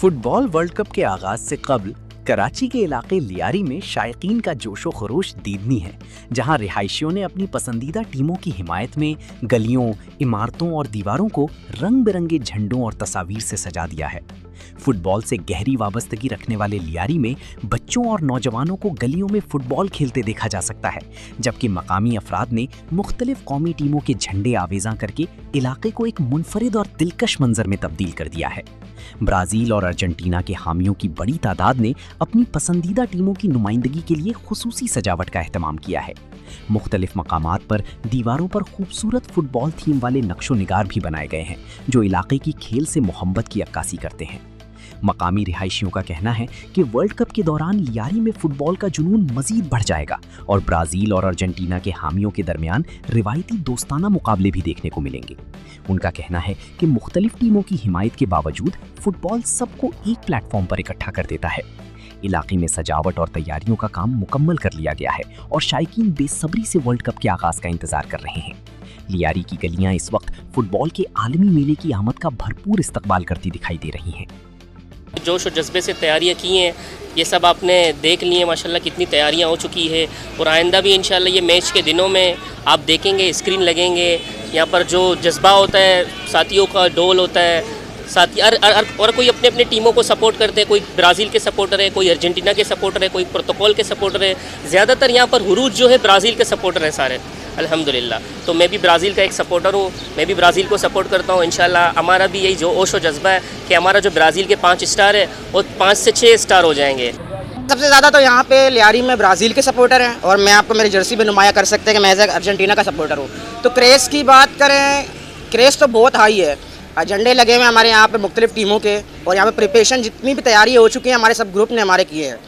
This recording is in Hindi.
फुटबॉल वर्ल्ड कप के आगाज से कबल कराची के इलाके लियारी में शायकीन का जोशो खरोश दीदनी है, जहां रिहायशियों ने अपनी पसंदीदा टीमों की हिमायत में गलियों, इमारतों और दीवारों को रंग बिरंगे झंडों और तस्वीर से सजा दिया है। फुटबॉल से गहरी वाबस्तगी रखने वाले लियारी में बच्चों और नौजवानों को गलियों में फुटबॉल खेलते देखा जा सकता है, जबकि मकामी अफराद ने मुख्तलिफ कौमी टीमों के झंडे आवेज़ां करके इलाके को एक मुनफरिद और दिलकश मंजर में तब्दील कर दिया है। ब्राज़ील और अर्जेंटीना के हामियों की बड़ी तादाद ने अपनी पसंदीदा टीमों की नुमाइंदगी के लिए खुसूसी सजावट का एहतमाम किया है। मुख्तलिफ मकामात पर दीवारों पर खूबसूरत फुटबॉल थीम वाले नक्शो निगार भी बनाए गए हैं, जो इलाके की खेल से मोहब्बत की अक्कासी करते हैं। मकामी रिहायशियों का कहना है कि वर्ल्ड कप के दौरान लियारी में फुटबॉल का जुनून मजीद बढ़ जाएगा और ब्राज़ील और अर्जेंटीना के हामियों के दरमियान रिवायती दोस्ताना मुकाबले भी देखने को मिलेंगे। उनका कहना है कि मुख्तलिफ टीमों की हिमायत के बावजूद फुटबॉल सबको एक प्लेटफॉर्म पर इकट्ठा कर देता है। इलाके में सजावट और तैयारियों का काम मुकम्मल कर लिया गया है और शायकीन बेसब्री से वर्ल्ड कप के आगाज का इंतजार कर रहे हैं। लियारी की गलियां इस वक्त फुटबॉल के आलमी मेले की आमद का भरपूर इस्तकबाल करती दिखाई दे रही हैं। जोश और जज्बे से तैयारियां की हैं, ये सब आपने देख ली हैं माशाल्लाह कितनी तैयारियां हो चुकी है। और आइंदा भी इंशाल्लाह ये मैच के दिनों में आप देखेंगे, स्क्रीन लगेंगे, यहाँ पर जो जज्बा होता है, साथियों का डोल होता है, साथी और कोई अपने अपने टीमों को सपोर्ट करते हैं। कोई ब्राज़ील के सपोर्टर है, कोई अर्जेंटीना के सपोर्टर है, कोई पुर्तगाल के सपोर्टर है। ज़्यादातर यहाँ पर हुरूज जो है ब्राज़ील के सपोर्टर हैं सारे, अल्हम्दुलिल्लाह। तो मैं भी ब्राज़ील का एक सपोर्टर हूँ, मैं भी ब्राज़ील को सपोर्ट करता हूँ। इंशाल्लाह हमारा भी यही जो ओशो जज्बा है कि हमारा जो ब्राज़ील के 5 स्टार है वो 5 से 6 स्टार हो जाएंगे। सबसे ज़्यादा तो यहाँ पे लियारी में ब्राज़ील के सपोर्टर हैं और मैं आपको मेरी जर्सी पे नुमाया कर सकते हैं कि मैं एज अर्जेंटीना का सपोर्टर हूँ। तो क्रेज़ की बात करें, क्रेज़ तो बहुत हाई है। झंडे लगे हुए हैं हमारे यहाँ पे मुख्तलिफ टीमों के, और यहाँ पे प्रिपरेशन जितनी भी तैयारी हो चुकी है हमारे सब ग्रुप ने हमारे किए हैं।